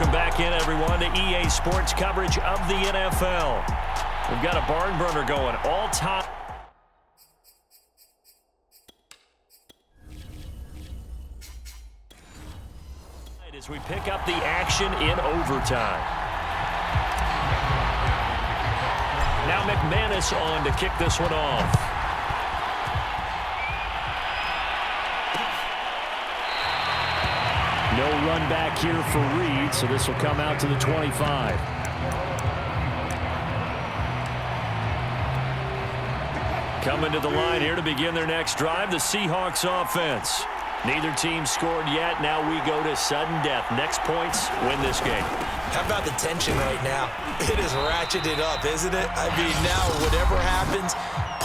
Welcome back in, everyone, to EA Sports coverage of the NFL. We've got a barn burner going all time. As we pick up the action in overtime. Now McManus on to kick this one off. No run back here for Reed, so this will come out to the 25. Coming to the line here to begin their next drive, the Seahawks offense. Neither team scored yet. Now we go to sudden death. Next points win this game. How about the tension right now? It is ratcheted up, isn't it? I mean, now whatever happens,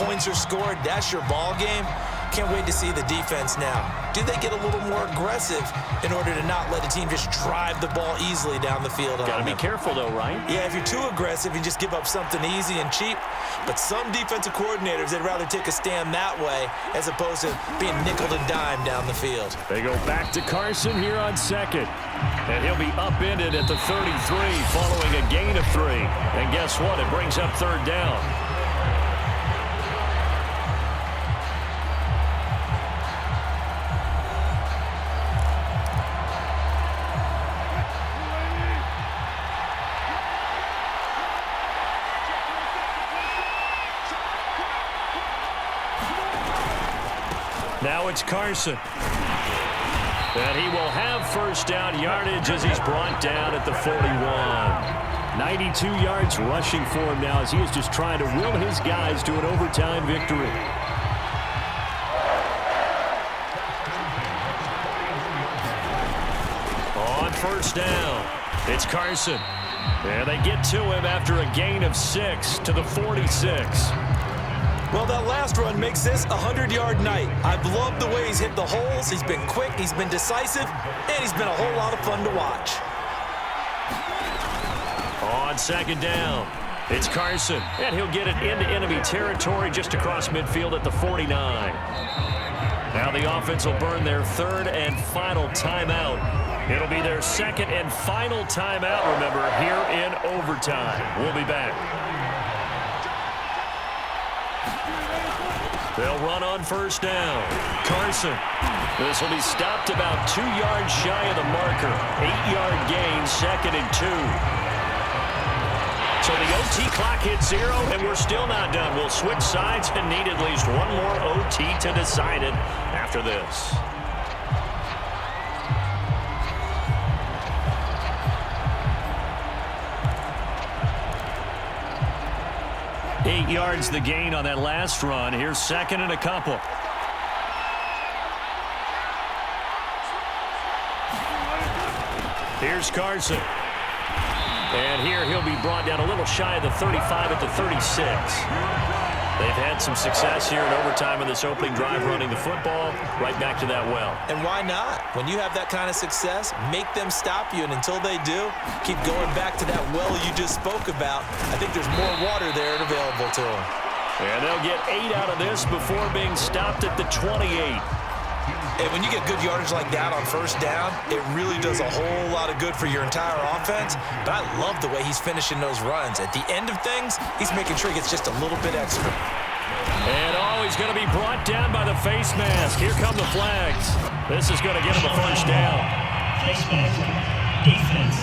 points are scored, that's your ball game. Can't wait to see the defense now. Do they get a little more aggressive in order to not let a team just drive the ball easily down the field? Got to be careful, though, right? Yeah, if you're too aggressive, you just give up something easy and cheap. But some defensive coordinators, they'd rather take a stand that way as opposed to being nickel and dime down the field. They go back to Carson here on second. And he'll be upended at the 33 following a gain of 3. And guess what? It brings up third down. Now it's Carson. And he will have first down yardage as he's brought down at the 41. 92 yards rushing for him now as he is just trying to will his guys to an overtime victory. On first down, it's Carson. And they get to him after a gain of 6 to the 46. Well, that last run makes this a 100-yard night. I've loved the way he's hit the holes. He's been quick, he's been decisive, and he's been a whole lot of fun to watch. On second down, it's Carson, and he'll get it into enemy territory just across midfield at the 49. Now the offense will burn their third and final timeout. It'll be their second and final timeout, remember, here in overtime. We'll be back. They'll run on first down. Carson. This will be stopped about 2 yards shy of the marker. 8-yard gain, second and 2. So the OT clock hits 0, and we're still not done. We'll switch sides and need at least one more OT to decide it after this. Eight yards the gain on that last run. Here's second and a couple. Here's Carson. And here he'll be brought down a little shy of the 35 at the 36. They've had some success here in overtime in this opening drive running the football. Right back to that well. And why not? When you have that kind of success, make them stop you. And until they do, keep going back to that well you just spoke about. I think there's more water there available to them. And they'll get 8 out of this before being stopped at the 28. And when you get good yardage like that on first down, it really does a whole lot of good for your entire offense. But I love the way he's finishing those runs. At the end of things, he's making sure he gets just a little bit extra. And he's going to be brought down by the face mask. Here come the flags. This is going to get him a first down. Face mask. Defense.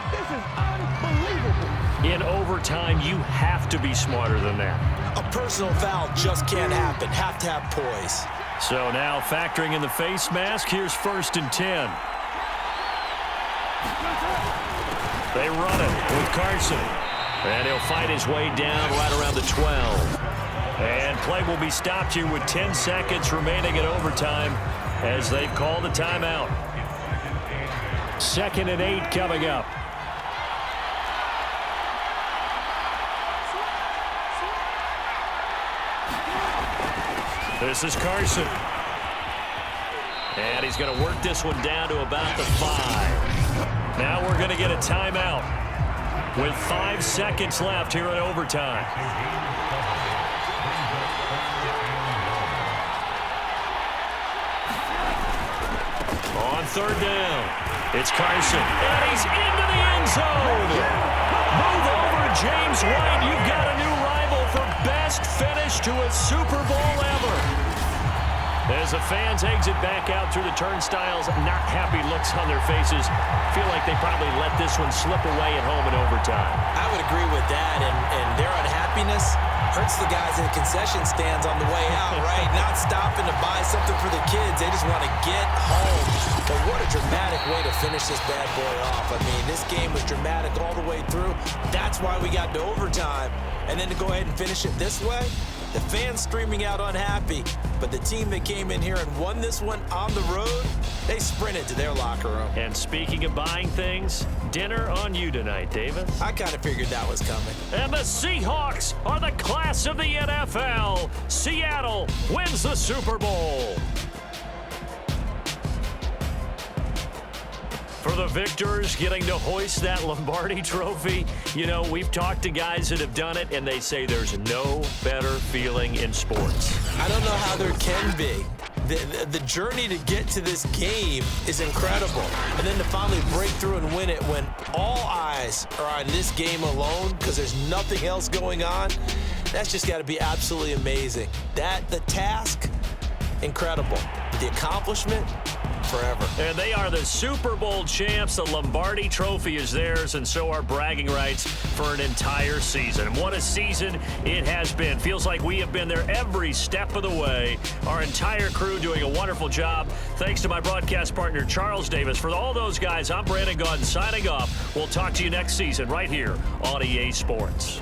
This is unbelievable. In overtime, you have to be smarter than that. A personal foul just can't happen. Have to have poise. So now factoring in the face mask, here's first and 10. They run it with Carson. And he'll fight his way down right around the 12. And play will be stopped here with 10 seconds remaining in overtime as they've called a timeout. Second and 8 coming up. This is Carson. And he's going to work this one down to about the 5. Now we're going to get a timeout with 5 seconds left here in overtime. On third down, it's Carson, and he's into the end zone. Move over, James White. You've got a new rival for best finish to a Super Bowl ever. As the fans exit back out through the turnstiles, not happy looks on their faces. Feel like they probably let this one slip away at home in overtime. I would agree with that, and their unhappiness hurts the guys in the concession stands on the way out, right? Not stopping to buy something for the kids. They just want to get home. But what a dramatic way to finish this bad boy off. I mean, this game was dramatic all the way through. That's why we got to overtime. And then to go ahead and finish it this way, the fans streaming out unhappy. But the team that came in here and won this one on the road, they sprinted to their locker room. And speaking of buying things, dinner on you tonight, Davis. I kind of figured that was coming. And the Seahawks are the class of the NFL. Seattle wins the Super Bowl. For the victors getting to hoist that Lombardi trophy, you know, we've talked to guys that have done it, and they say there's no better feeling in sports. I don't know how there can be. The journey to get to this game is incredible. And then to finally break through and win it when all eyes are on this game alone because there's nothing else going on, that's just got to be absolutely amazing. The task, incredible. The accomplishment, forever. And they are the Super Bowl champs. The Lombardi trophy is theirs, and so are bragging rights for an entire season. And what a season it has been. Feels like we have been there every step of the way. Our entire crew doing a wonderful job. Thanks to my broadcast partner, Charles Davis. For all those guys, I'm Brandon Gaudin signing off. We'll talk to you next season right here on EA Sports.